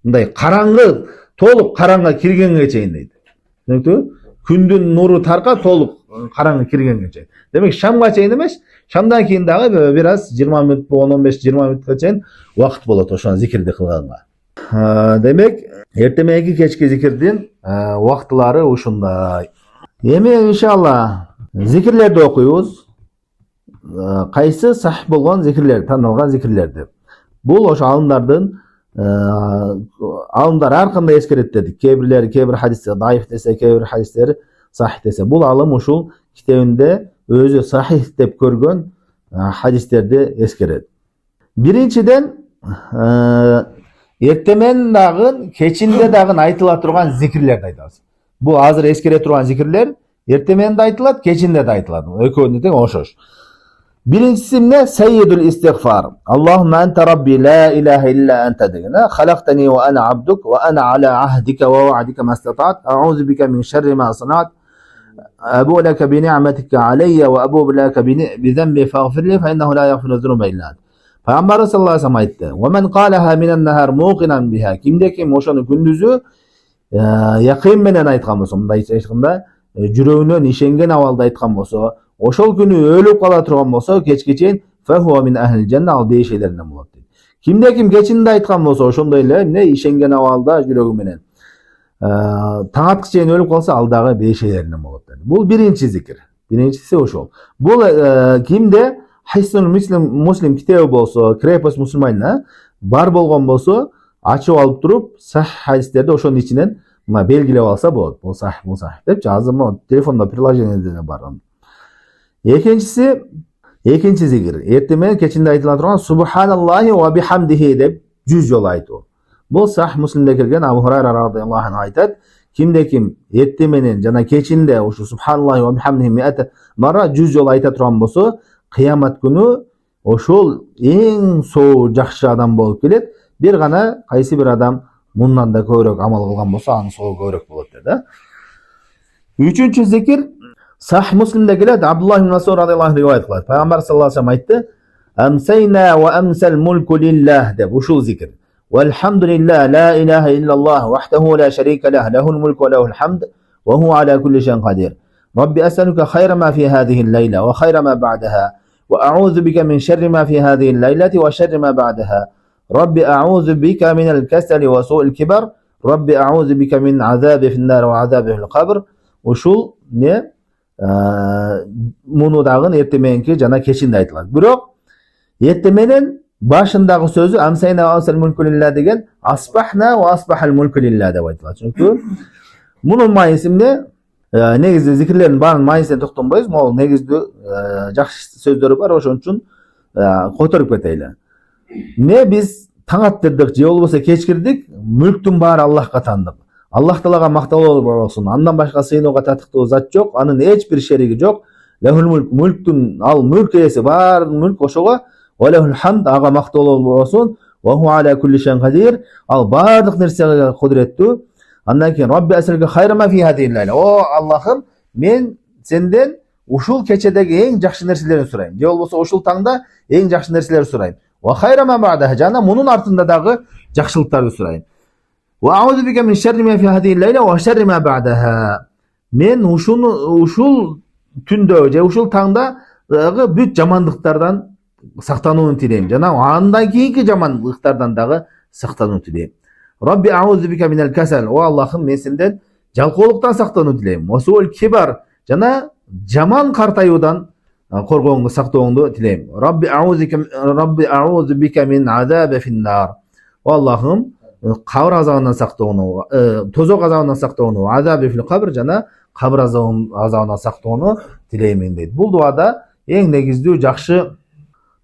Мындай караңгы, толук караңга киргенге чейин дейт. Түшүнүктүбү? Күндүн нуру тарка толук караңгы киргенге чейин. Демек шамга чейин эмес, шамдан кийин дагы бир аз 20 мүнөт, 15-20 мүнөткө чейин убакыт болот ошону зикирди кылганга. Демек эртеменки кечки зикирдин убактылары ушундай. Эми иншалла зикирлерди окуйбуз. Кайсы сахih болгон зикирлер, танылган зикирлерди. Бул ошо алымдар ар кандай эскерет дедик. Кээ бир хадисте даиф десе, кээ бир хадистер сахih десе. Бул алым ушул китебинде өзү сахih деп көргөн хадистерди эскерет. Биринчиден эртемен дагы, кечинде дагы айтыла турган зикирлерди айтабыз. Бул азыр эскере турган зикирлер эртемен да айтылат, кечинде да айтылат. Экөөнү тең ошош. Биринчиси эмне? Саййидул истигфар. Аллахумма анта рабби ла илаха илля анта деген. Халактани ва ана абдук ва ана аля ахдика ва вa'дика мастатa'т. А'удhu бика мин шарри ма санa'т. Абу лака би ни'матика алейя ва абу лака би занби фагфир ли фа иннаху ла ягфиру зуnuba илля ант. Пайгамбар саллаллаху алейхи ва саллям айтты. Ва ман қалаха минан нахар муқинан биха. Кимде ким ошону күндүзү якын менен айткан болсо, мындай айтканда жүрөгүнөн ишенген абалда айткан болсо, ошол күнү өлүп кала турган болсо, кечке чейин фахуа мин ахлил жанна, ал бейшелеринен болот дейт. Кимде ким кечинде айткан болсо, ошондой эле эмне ишенген абалда жүрөгү менен таң аткыча чейин өлүп калса, ал дагы бейшелеринен болот дейт. Бул биринчи зикир. Биринчиси ошол. Бул кимде Хиснул Муслим китеби болсо, крепость мусульманина бар болгон болсо, ачып алып туруп, сахih хадистерди ошонун ичинен мына белгилеп алса болот. Бул сахih деп азыр могу телефондо приложениеде бар. Экинчи зикир. Эртемен кечинде айтыла турган Субханаллахи ва бихамдихи деп 100 жолу айтуу. Бул сахih Муслимде келген Абу Хурайра радhiyallahu anhu айтат, кимде ким эртеменен жана кечинде ушу Субханаллахи ва бихамдихи 100 марра 100 жолу айта турган болсо, кыямат күнү ошол эң соо жакшы адам болуп келет. Бир гана кайсы бир адам мундан да көбүрөөк амал кылган болсо, анын соо көбүрөөк болот dedi. Үчүнчү зикир Sahih Muslim'de geldi. Abdullah ibn Mas'ud radıyallahu anh rivayet kılar. Peygamber sallallahu aleyhi ve sellem ayıttı. Emseyna ve emsel mulku lillah de. Bu şu zikir. Velhamdülillah la ilahe illallah vahdehu la şerike lah. Lehul mulku ve lehul hamd. Ve hu ala kulli şeyin kadir. Rabbi es'aluke hayra ma fi hadihi leyla ve hayra ma ba'daha. Ve a'udhu bike min şerri ma fi hadihi leyleti ve şerri ma ba'daha. Rabbi a'udhu bike minel keseli ve su'il kibar. Rabbi a'udhu bike min azabi finnar ve azabi fil kabr. Uşul ne? Муну дагы эртеменки жана кечинде айтылат. Бирок эртеменин башындагы сөзү амсайна асал мулкулилла деген асбахна ва асбахал мулкулилла деп айтылат. Чүнкү мунун майысы эмне? Негизи зикирлердин баарын майысына токтонбойбуз. Могу негиздүү жакшы сөздөрү бар. Ошон үчүн которуп кетейли. Не биз таң аттырдык же болбосо кечкирдик, мүлктүн баары Аллахка тандык. Аллах Таалага макталуу болсун. Андан башка сыйынууга татыктуу зат жок, анын эч бир шериги жок. Лахул мүлк, мүлктүн ал мүлк ээси, баардык мүлк ошого. Ва лахул хамд, ага макталуу болсун. Ва хуа аля кулли шайин кадир, ал баардык нерсеге кудуреттүү. Андан кийин Рабби асалка хайра ма фи хадил лайла. О Аллахым, мен сенден ушул кечедеги эң жакшы нерселерди сурайм. Же болбосо ушул таңда эң жакшы нерселерди сурайм. Ва хайра ма ба'даха, жана мунун артында дагы жакшылыктарды сурайм. Ва аузу бика мин шарри ма фи хадил лайла ва шарри ма ба'даха. Мен ушул түндө же ушул таңда бүт жамандыктардан сактанууну тилейм. Жана андан кийинки жамандыктардан дагы сактанууну тилейм. Рабби аузу бика минал касал. О Аллахым, мен сенден жалкоолуктан сактанууну тилейм. Ва суул кибар, жана жаман картаюудан коргооңду сактооңду тилейм. Рабби аузу бика мин азаби финнар. О Аллахым, кабыр азабынан сактоону, тозок азабынан сактоону, азаби фил кабр, жана кабыр азабынан сактоону тилеймин дейт. Бул дуада эң негиздүү жакшы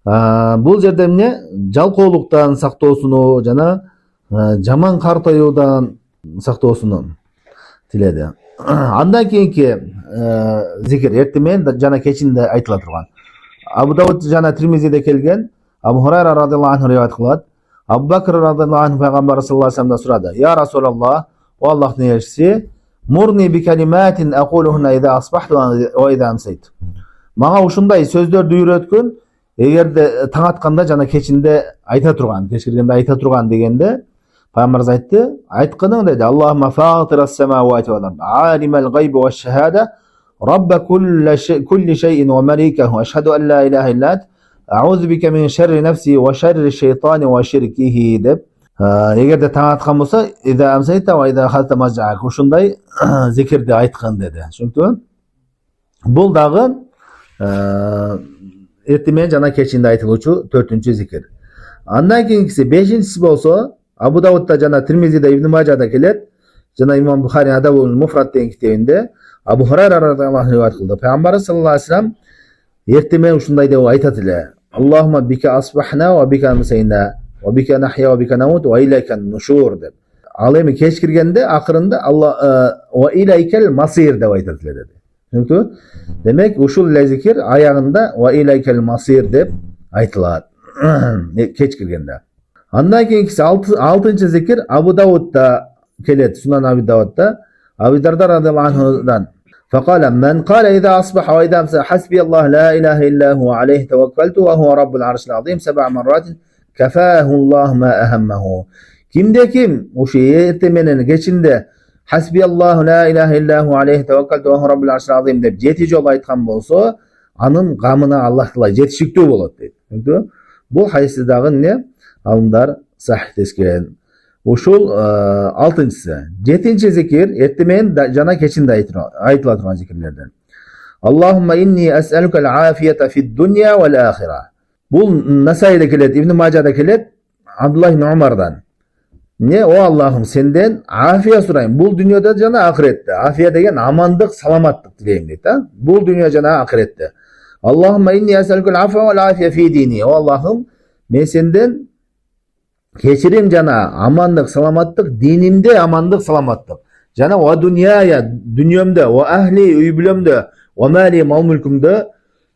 бул жерде эмне жалкоолуктан сактоосуну жана жаман картаюудан сактоосуну тиледи. Андан кийинки зикир эртең менен жана кечинде айтыла турган. Абу Дауд жана Тирмизиде келген. Абу Хурайра радиллаху анху риваят кылат. Абу Бакр радиллаху анху пайгамбар саллаллаху алейхи вассаламдан сурады. Я Расулаллах, о Аллахтын элчиси, мурни би калиматин акулухуна иза асбахту ва иза амсайт. Мага ушундай сөздөрдү үйрөткөн, эгерде таң атканда жана кечинде айта турган, кечкиргенде айта турган дегенде Пайгамбарыбыз айтты, айтканың деди, Аллахумма фатирас самавати вал ард, алимал гайби ваш шахада, рабба кулли шайин ва маликаху, ашхаду ан ла илаха илля ант, аузу бика мин шарри нафси ва шарри шайтани ва ширкихи деп. Эгерде таң аткан болсо, иза амсайта ва иза хазта мажаак, ушундай зикирди айткан деди. Түшүнүктүбү? Бул дагы эртең менен жана кечинде айтылуучу 4-чү зикир. Андан кийинкиси 5-чиси болсо Абу Даудда жана Тирмизиде Ибн Мажада келет. Жана Имам Бухари Адабул Муфрат деген китебинде Абу Хурайра радиллаху анху риваят кылды. Пайгамбар саллаллаху алейхи вассалам эртең менен ушундай деп айтат эле. Аллахумма бика асбахна ва бика амсайна ва бика нахя ва бика намут ва илайка нушур деп. Ал эми кечкиргенде акырында Алла ва илайкал масир деп айтат эле деди. Түшүнүктүбү? Демек ушул зикир аягында ва илайкал масир деп айтылат кечкиргенде. Андан кийинкиси 6-чы зикир Абу Даудда келет, Сунан Аби Даудда, Абу Дарда радиллаху анхудан. Факала мен кала иза асбаха ва иза амса хасби Аллах ла илаха илля ху алейхи таваккалту ва хува раббул аршил азим 7 марратин кафаху Аллах ма ахаммаху. Кимде ким ушу эртең менен кечинде хасби Аллах ла илаха илля ху алейхи таваккалту ва хува раббул аршил азим деп 7 жолу айткан болсо, анын гамына Аллах Таала жетишиктүү болот дейт. Түшүндүңбү? Бул хадисте дагы эмне? Алымдар сахиhtesкен. Ушул 6-чысы. 7-чи зикир эртең менен жана кечинде айтыла турган зикирлерден. Аллахумма инни ас'алука ал-афията фид дунья вал ахира. Бул Насаиде келет, Ибн Мажада келет, Абдуллах ибн Умардан. Не, о Аллахым, сенден афия сурайм. Бул дүйнөдө жана ахиретте. Афия деген амандык, саламаттык тилейм дейт, а? Бул дүйнө жана ахиретте. Аллахумма инни ас'алука ал-афия вал афия фи дини. О Аллахым, мен сенден кечирим жана амандык, саламаттык, динимде амандык, саламаттык. Жана ва дуньяя, дүньөмдө, ва ахли, үй бүлөмдө, ва мали, мал мүлкүмдө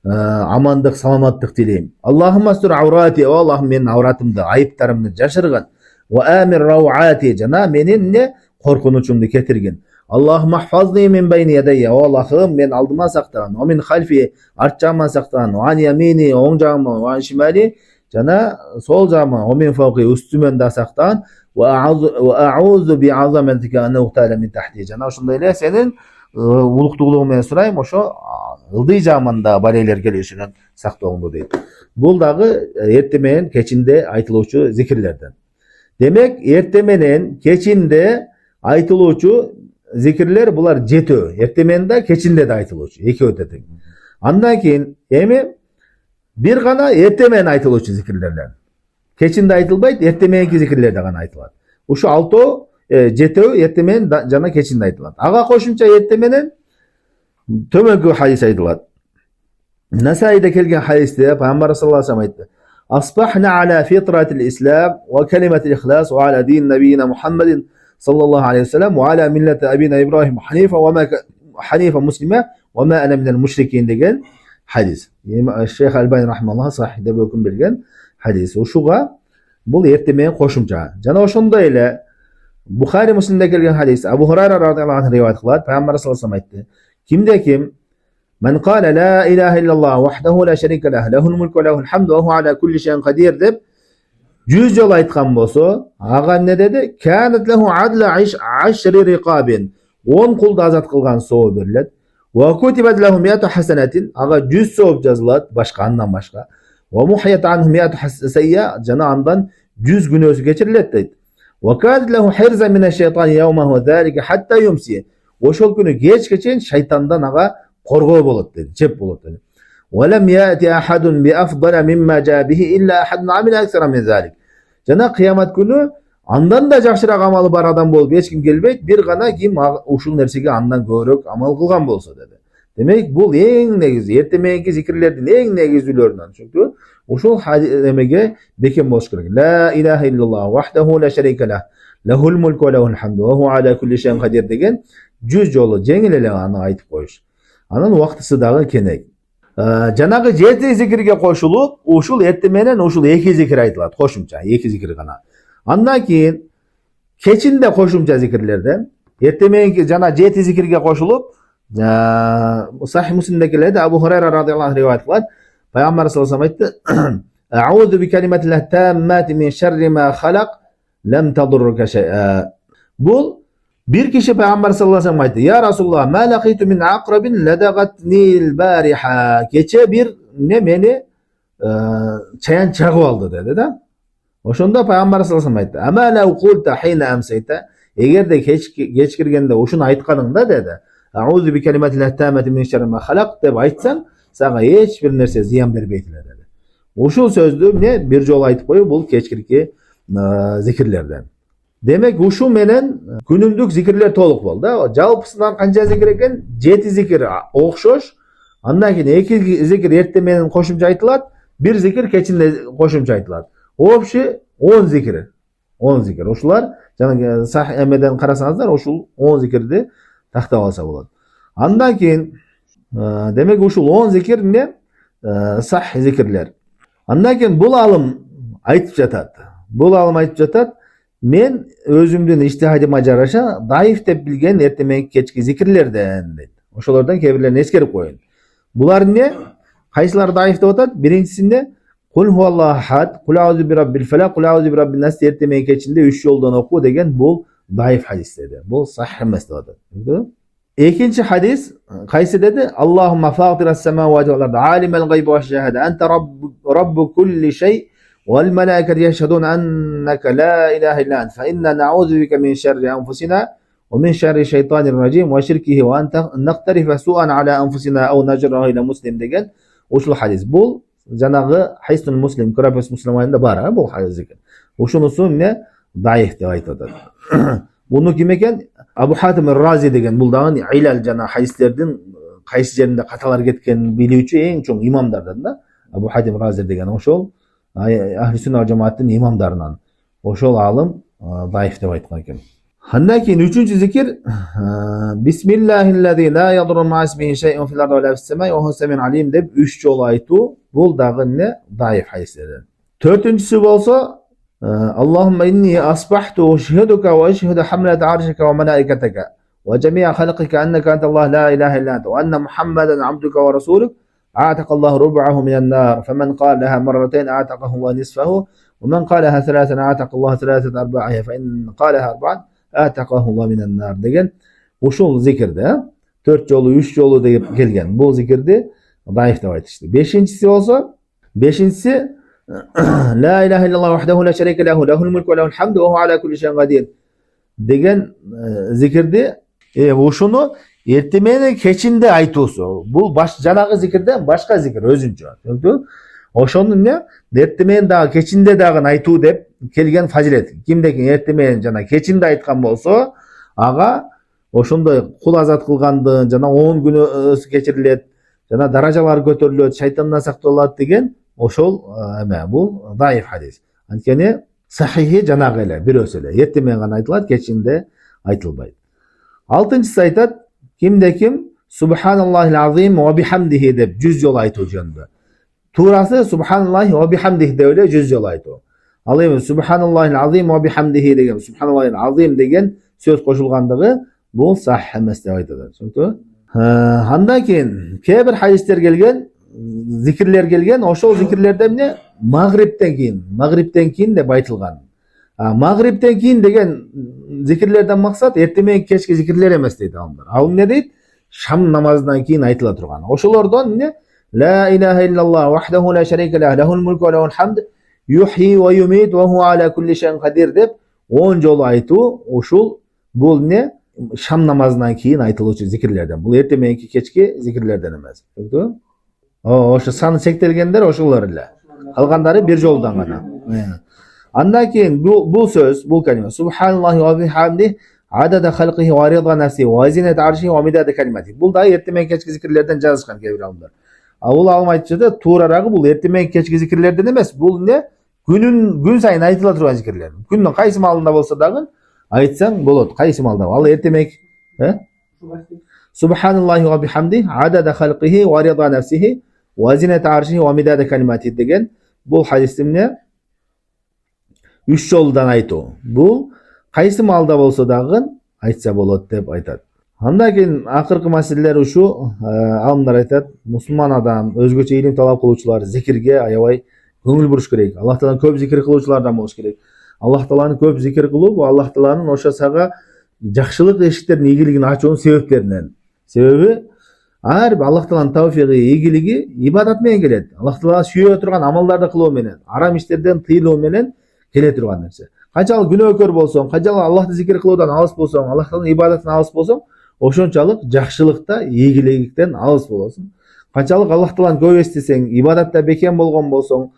амандык, саламаттык тилейм. Аллахумма астур аурати, о Аллахым, менин ауратымды, айыптарымды жашыргын. Ва амир рауати, жана менин не коркунучумду кетиргин. Аллахумма ахфазни мин байни ядайя, о Аллахым, мен алдыма сактаган, ва мин хальфи, арт жагыма сактаган, ва ан ямини, оң жагыма, ва ан шимали, жана сол жагыма, ва мин фауqi, үстүмөн да сактаган, ва аузу би азаматика ан уктала мин тахти. Жана ошондой эле сенин улуктуулугуң менен сурайм, ошо ылдый жагымында балелер келишинен сактооңду дейт. Бул дагы эртең менен кечинде айтылуучу зикирлерден. Демек, эртең менен кечинде айтылуучу зикирлер булар 7, эртең менен да кечинде да айтылуучу, экөө да тең. Андан кийин эми бир гана эртең менен айтылуучу зикирлер. Кечинде айтылбайт, эртең мененки зикирлер да гана айтылат. Ушу 6, 7 эртең менен жана кечинде айтылат. Ага кошумча эртең менен төмөнкү хадис айтылат. Nasai'de kelgen hadiste Peygamber sallallahu aleyhi ve sellem aytdı. Asbahna ala fitratil İslam ve kelimetil ihlas ve ala din nebiyina Muhammedin sallallahu aleyhi ve sellem ve ala milleti abina İbrahim hanife muslime ve ma ana minel müşrikin degan hadis. Şeyh Albani rahimahullah sahih deb hukm bergen hadis. Uşuga bul ertemeyen koşumça. Jana oşonda ele Bukhari Müslim'de kelgen hadis Abu Hurayra radıyallahu anh rivayet kılat. Peygamber sallallahu aleyhi ve sellem aytdı. Kimde kim Men kâle la ilahe illallah vahdehu la şerike leh lehul mulku ve lehul hamdu ve hu ala kulli şeyin kadir deb 100 yol aytkan bolsa, ağa ne dedi? Kânet lehu adla aşri riqabin. 10 kulda azat kılgan soğu berilet. Ve kutibet lehu miyatu hasenetin. Ağa 100 soğup yazılat, başka andan başka. Ve muhiyet anhu miyatu haseyya. Cana andan 100 gün özü geçirilet deydi. Ve kâdet lehu hirze mine şeytan yevmehu zâlike hatta yumsi. O şol günü geç geçen şeytandan ağa korgoo bolot dedi, cep bolot dedi. وَلَمْ يَأْتِ أَحَدٌ بِأَفْضَلَ مِمَّا جَاءَ بِهِ إِلَّا أَحَدٌ عَمِلَ أَكْثَرَ مِنْ ذَلِكَ. Jana kıyamet günü andan da jakşırak amalı bar adam bolup hiç kim gelbeyt, bir gana kim uşul nersege andan görök amal kılgan bolsa dedi. Demek bu en negizi, ertemeğinki zikirlerden en negizilerinden. Çünkü uşul demege bekem boş kerek. La ilahe illallah vahdehu la şerike leh. Lehul mulku ve lehul hamdu ve hu ala kulli şeyin kadir degen 100 jolu jengil ele ana aytıp koyuş. Anın vaktısı dağı kenek. Janagı 7 zikirge koşulup, uşul ertemenen uşul 2 zikir aytılat. Koşumça, 2 zikir gana. Andan keyin keçinde koşumça zikirlerden, ertemeyen jana 7 zikirge koşulup, Sahih Müslim'dekilerde Abu Hurayra radıyallahu anh rivayet kılat. Peygamber sallallahu aleyhi ve sellem aytdı. A'udhu bi kelimetillah tammati min şerri ma halak lem tadurruka şey'a. Bu bir kişi Peygamber sallallahu aleyhi ve sellem aytdı. Ya Resulullah ma laqitu min aqrabin ladagatnil bariha. Geçe bir ne meni çayan çağıp aldı dedi de. Oşunda Peygamber sallallahu aleyhi ve sellem aytdı. Ama law qulta hina amsayta. Eğer de geç girgende oşunu aytkanında dedi. A'udhu bi kelimetillah tammati min şerri ma halak deb aytsan sana hiç bir nerse ziyan bermeydiler dedi. Oşul sözdü ne bir jol aytıp koyup bul keçkirki zikirlerden. Demek uşu menen günümdük zikirler toluk boldu. Жалпысынан kanca zikir eken 7 zikir okşoş. Andan keyin 2 zikir ertemenen koşumça aytılat, 1 zikir keçinde koşumça aytılat. Opşi 10 zikir. 10 zikir. Oşular jana Sahih Emeden karasaňızlar oşul 10 zikirdi taktap alsa bolat. Andan keyin demek uşul 10 zikir ne? Sahih zikirler. Andan keyin bul alım aytıp jatat. Bul alım aytıp jatat. Men özümdün ijtihadyma jaraşa daif dep bilgen ertemeği keçki zikirlerden deydi. Oşolardan kebirlerini eskerip koyun. Bular ne? Kaysylar daif dep atat? Birincisinde Kul huvallahu ahad, kul a'udhu bi rabbil felak, kul a'udhu bi rabbin nas ertemeği keçinde 3 yoldan oku degen bu daif hadis dedi. Bu sahih emas dep atat. İkinci hadis kaysi dedi? Allahumma fatiras semawati vel ardi, alimel gaybi ve şehade, ente rabbu kulli şey والملائكة يشهدون أنك لا إله إلا أنت فإنا نعوذ بك من شر أنفسنا ومن شر الشيطان الرجيم وشركه وأن نقترف سوءا على أنفسنا أو نجره إلى مسلم degan ushul hadis. Bu janagı Hisnul Muslim, Kurabes Müslümanında var bu hadis ekan. Uşunusu ne? Daif dep aytadi. Bunu kim eken? Abu Hatim er-Razi degan bul dagın ilal jana hadislerden qaysi jerinde katalar ketken bilүүчү eň çoň imamlardan da Abu Hatim er-Razi degan oşol Ahli sünnet ve cemaatin imamlarından. Oşol alım daif dep aytkan eken. Handan keyin 3. zikir Bismillahillezî la yadurru ma'a ismihi şey'un fil ardi ve la fis semâi ve huves semî'un alîm dep 3 jol aytуу bul dagı ne? Daif hadislerden. 4-sü bolsa Allahümme inni asbahtu eşheduka ve eşhedu hamlete arşika ve melaiketeke ve cemi'a halqika enneke entellahi la ilahe illa ente ve enne Muhammeden abduka ve rasuluk أعتق الله ربعه من النار فمن قال لها مرتين أعتقه ونصفه ومن قالها ثلاثا أعتق الله ثلاثة أرباعها فإن قالها أربعا أعتقه الله من النار degan uşul zikirde 4 jolu 3 jolu deyip kelgen bu zikirde daif dep aytıştı. 5-si olsa 5-si La ilahe illallah vahdehu la şerike lehu lehul mulku ve lehul hamdu ve hu ala kulli şeyin kadir degan zikirde uşunu ertemeni keçinde aytuusu. Bu janagı zikirden başka zikir özünçe. Oşonun ne? Ertemeni dagı keçinde dagı aytuu dep kelgen fazilet. Kimdeki ertemeni jana keçinde aytkan bolsa, aga oşondoy kul azat kılgandığın jana 10 günü geçirilet. жана даражалары көтөрүлөт, шайтандан сакталат деген ошол эме бул даиф хадис. Анткени сахихи жанагы эле бирөөсү эле, эртең менен гана айтылат, кечинде айтылбайт. Алтынчысы айтат, кимде ким Субханаллахил азим ва бихамдихи деп 100 жолу айтуу жөнүндө. Туурасы Субханаллахи ва бихамдихи деп эле 100 жолу айтуу. Ал эми Субханаллахил азим ва бихамдихи деген Субханаллахил азим деген сөз кошулгандыгы бул сахих эмес деп айтылат. Түшүнүктүбү? Андан кийин кээ бир хадистер келген, зикирлер келген, ошол зикирлерде эмне магриптен кийин деп айтылган. Магриптен кийин деген зикирлерден максат эртең менен кечки зикирлер эмес дейт аалымдар. Ал эмне дейт? Шам намазынан кийин айтыла турган. Ошолордон эмне? Ла илаха иллаллах вахдаху ла шарика лах, лахул мулку ва лахул хамд, юхи ва юмит ва хуа аля кулли шайин кадир деп 10 жолу айтуу, ушул бул эмне? Шам намазынан кийин айтылуучу зикирлерден. Бул эртең мененки кечки зикирлерден эмес. Түшүндүңүзбү? Ошо саны чектелгендер ошолор эле. Калгандары бир жолдан гана. Андан кийин бул сөз, бул калима Субханаллахи ва бихамди адада халқихи ва рида нафси ва зинат аршихи ва мидада калимати. Бул да эртең менен кечки зикирлерден жазышкан кээ бир аалымдар. Бул алым айтчыда туурарагы бул эртең менен кечки зикирлерден эмес, бул эмне? Күн сайын айтыла турган зикирлер. Күндүн кайсы маалында болсо дагы айтсаң болот, кайсы маалда. Ал эртең менен Субханаллахи ва бихамди адада халқихи ва рида нафсихи ва зинат аршихи ва мидада калимати деген бул хадисти эмне? 3 жолдан айтуу. Бул кайсы маалда болсо дагы айтса болот деп айтат. Андан кийин акыркы маселелер ушу, аалымдар айтат, мусулман адам, өзгөчө илим талап кылуучулар зикирге аябай көңүл буруш керек. Аллах тааланы көп зикир кылуучулардан болуш керек. Аллах тааланы көп зикир кылуу бул Аллах тааланын ошо сага жакшылык эшиктерин ийгилигин ачуунун себептеринен. Себеби ар бир Аллах тааланын тавфиги, ийгилиги ибадат менен келет. Аллах таала сүйө турган амалдарды кылуу менен, арам иштерден тыйылуу менен келе турган нерсе. Канчалык күнөөкөр болсоң, канчалык Аллахты зикир кылуудан алыс болсоң, Аллах тааланын ибадатынан алыс болсоң, ошончалык жакшылыкта, ийгиликтен алыс болосуң. Канчалык Аллах тааланы көп эстесең, ибадатта бекем болгон болсоң,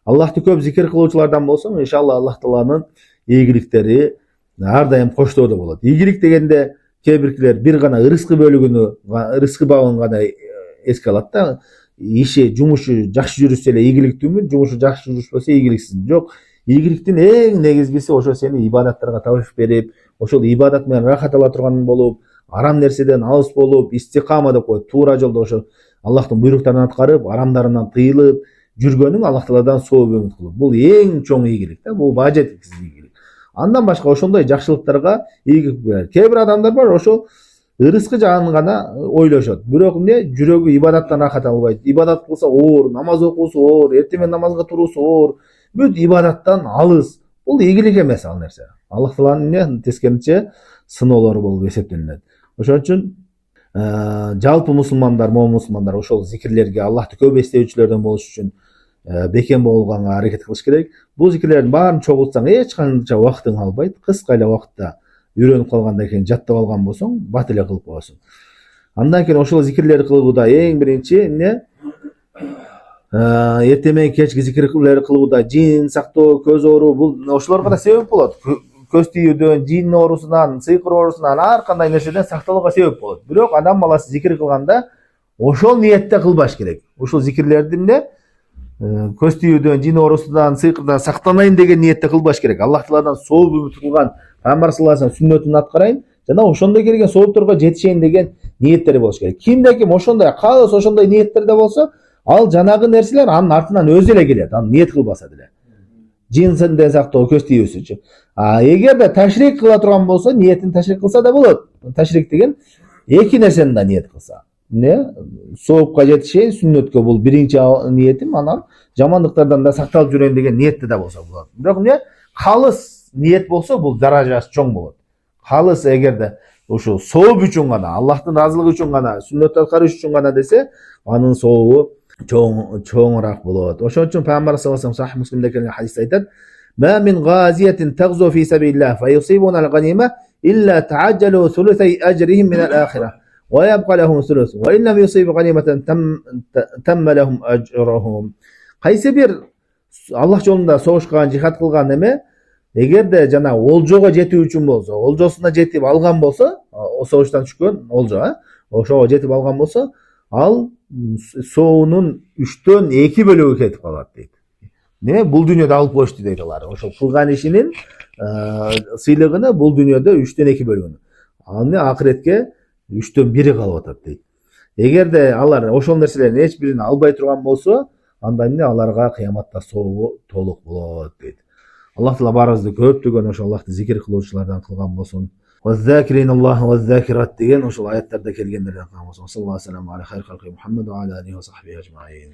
Аллахты көп зикир кылуучулардан болсоң, иншалла Аллах тааланын ийгиликтери ар дайым коштоодо болот. Ийгилик дегенде кээ биркилер бир гана ырыскы бөлүгүнү, ырыскы бабын гана эске алат да. Иши, жумушу жакшы жүрүшсө эле ийгиликтүүмүн, жумушу жакшы жүрүшпөсө ийгиликсиз. Жок, ийгиликтин эң негизгиси ошо сени ибадаттарга тавфик берип, ошол ибадат менен рахат ала турган болуп, арам нерседен алыс болуп, истикама деп коет, туура жолдо ошо Аллахтын буйруктарын аткарып, арамдарынан тыйылып жүргөнүң Аллах тааладан сооп үмүт кылып. Бул эң чоң ийгилик да, бул баа жеткисиз ийгилик. Андан башка ошондой жакшылыктарга ийгилик берет. Кээ бир адамдар бар, ошол ырыскы жагын гана ойлошот. Бирок эмне, жүрөгү ибадаттан рахат албайт. Ибадат кылса оор, намаз окуусу оор, эртең менен намазга туруусу оор, бүт ибадаттан алыс. Бул ийгилик эмес ал нерсе. Аллах тааланын тескерисинче сыноолору болуп эсептелинет. Ошон үчүн жалпы мусулмандар, момун мусулмандар ошол зикирлерге, Аллахты көп эстөөчүлөрдөн болуш үчүн бекем болгонго аракет кылыш керек. Бул зикирлердин баарын чогултсаң эч канча убактың албайт. Кыска эле убакытта үйрөнүп калгандан кийин жаттап алган болсоң, бат эле кылып коесуң. Андан кийин ошол зикирлерди кылууда эң биринчи эмне? Эртең менен кечки зикирлерди кылууда жин сактоо, көз оору, бул ошолорго да себеп болот. Көз тийүүдөн, жин оорусунан, сыйкыр оорусунан, ар кандай нерседен сакталууга себеп болот. Бирок адам баласы зикир кылганда ошол ниетте кылбаш керек. Ошол зикирлерди эмне? Көз тийүүдөн, жин оорусунан, сыйкырдан сактанайын деген ниетте кылбаш керек. Аллах тааладан сооп үмүт кылган Пайгамбар саллаллаху алейхи вассалам сүннөтүн аткарайын, жана ошондой келген соопторго жетишейин деген ниеттери болуш керек. Кимде ким ошондой калыс ошондой ниеттерде болсо, ал жанагы нерселер анын артынан өзү эле келет, аны ниет кылбаса деле. Жинсинден сактоо, көз тийүүсүчү. Эгерде ташрик кыла турган болсо, ниетин ташрик кылса да болот. Ташрик деген эки нерсени да ниет кылса. Соопко жетишейин, сүннөткө бул биринчи ниетим, анан жамандыктардан да сакталып жүрөйүн деген ниетте да болсо болот. Бирок калыс ниет болсо, бул даражасы чоң болот. Калыс эгерде ошо сооп үчүн гана, Аллахтын разылыгы үчүн гана, сүннөттү аткарыш үчүн гана десе, анын сообу чоңураак болот. Ошон үчүн Пайгамбар саллаллаху алейхи вассалам Сахih Муслимде келген хадисте айтат: "Ма мин газиятин тагзу фи сабилиллах фа юсибуна ал-ганима илля та'ajjalu thuluthi ajrihim min al-akhirah wa yabqa lahum thuluth wa in lam yusib ghanimatan tamma lahum ajruhum." Кайсы бир Аллах жолунда согушкан, жихад кылган эме эгерде жана олжого жетүү үчүн болсо, олжосуна жетип алган болсо, согуштан түшкөн олжо, ошого жетип алган болсо, ал соонун 3/2 бөлүгү кетип калат дейт. Не бул дүйнөдө алып коюшту дейт алар. Ошол кылган ишинин сыйлыгыны бул дүйнөдө 3/2 бөлгөн. Ал эмне акыретке 1/3 калып атат дейт. Эгерде алар ошол нерселердин эч бирин албай турган болсо, анда эмне аларга кыяматта сообу толук болот дейт. Аллах таала баарыбызды көптөгөн ошо Аллахты зикир кылуучулардан кылган болсун. Деген ошол аяттарда келгендерден кылган болсун. Саллаллаху алейхи ва салlam ала хайр халқи Мухаммад ва ала алихи ва сахбихи ажмаин.